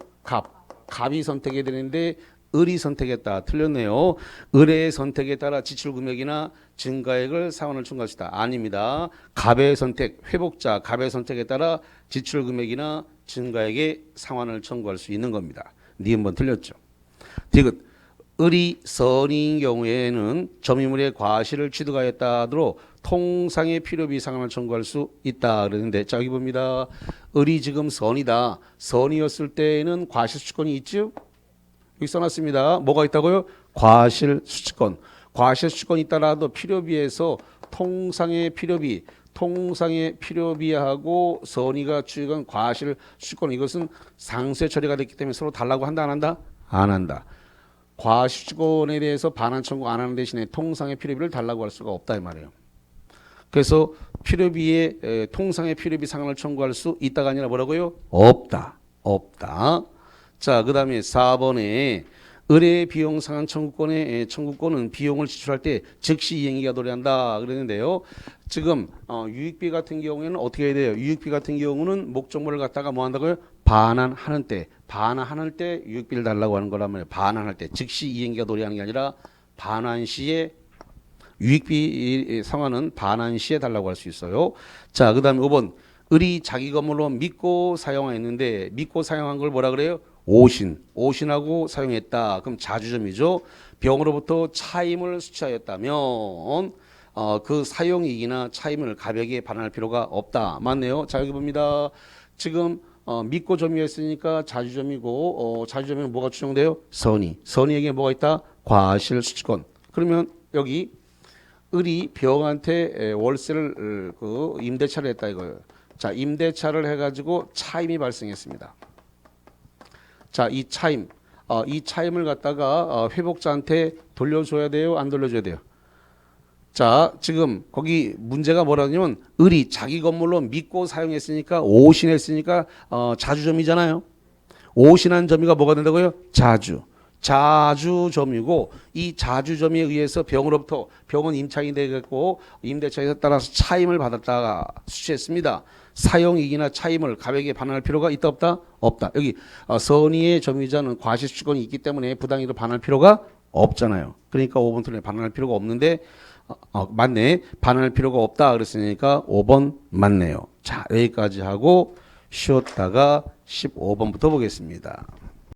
Speaker 1: 갑이 선택해야 되는데 을이 선택했다. 틀렸네요. 을의 선택에 따라 지출 금액이나 증가액을 상환을 청구할 수 있다. 아닙니다. 갑의 선택, 회복자 갑의 선택에 따라 지출 금액이나 증가액의 상환을 청구할 수 있는 겁니다. 니은번 틀렸죠. 디귿. 을이 선의인 경우에는 점유물의 과실을 취득하였다 하도록 통상의 필요비 상환을 청구할 수 있다 그러는데, 자 여기 봅니다. 을이 지금 선이다. 선이었을 때에는 과실 수취권이 있죠. 여기 써놨습니다. 뭐가 있다고요? 과실 수취권. 과실 수취권이 있다라도 필요비에서 통상의 필요비하고 선의가 취득한 과실 수취권, 이것은 상세 처리가 됐기 때문에 서로 달라고 한다 안 한다? 안 한다. 과실수취권에 대해서 반환 청구 안 하는 대신에 통상의 필요비를 달라고 할 수가 없다 이 말이에요. 그래서 필요비에 통상의 필요비 상환을 청구할 수 있다가 아니라 뭐라고요? 없다. 자, 그 다음에 4번에 의뢰 비용 상한 청구권은 비용을 지출할 때 즉시 이행기가 도래한다 그랬는데요. 지금 유익비 같은 경우에는 어떻게 해야 돼요? 유익비 같은 경우는 목적물을 갖다가 뭐 한다고요? 반환하는 때 유익비를 달라고 하는 거란 말이에요. 반환할 때 즉시 이행기가 도래하는 게 아니라 반환 시에 유익비 상환은 반환 시에 달라고 할 수 있어요. 자, 그다음에 5번 을이 자기 건물로 믿고 사용했는데 믿고 사용한 걸 뭐라 그래요? 오신하고 사용했다. 그럼 자주점이죠. 병으로부터 차임을 수취하였다면 그 사용이익이나 차임을 가볍게 반환할 필요가 없다. 맞네요. 자, 여기 봅니다. 지금 믿고 점유했으니까 자주점이고 자주점에는 뭐가 추정돼요? 선의에게 뭐가 있다? 과실 수취권. 그러면 여기 을이 병한테 월세를 그 임대차를 했다 이거예요. 자, 임대차를 해가지고 차임이 발생했습니다. 자, 이 차임을 갖다가 회복자한테 돌려줘야 돼요? 안 돌려줘야 돼요? 자, 지금 거기 문제가 뭐라냐면 을이 자기 건물로 믿고 사용했으니까 오신했으니까 자주점이잖아요. 오신한 점이가 뭐가 된다고요? 자주점이고 이 자주점에 의해서 병은 임차인이 되겠고 임대차에서 따라서 차임을 받았다가 수취했습니다. 사용이익이나 차임을 가볍게 반환할 필요가 있다 없다? 없다. 여기 선의의 점유자는 과실수취권이 있기 때문에 부당이익을 반환할 필요가 없잖아요. 그러니까 5번 틀에 반환할 필요가 없는데 맞네. 반환할 필요가 없다 그랬으니까 5번 맞네요. 자, 여기까지 하고 쉬었다가 15번부터 보겠습니다.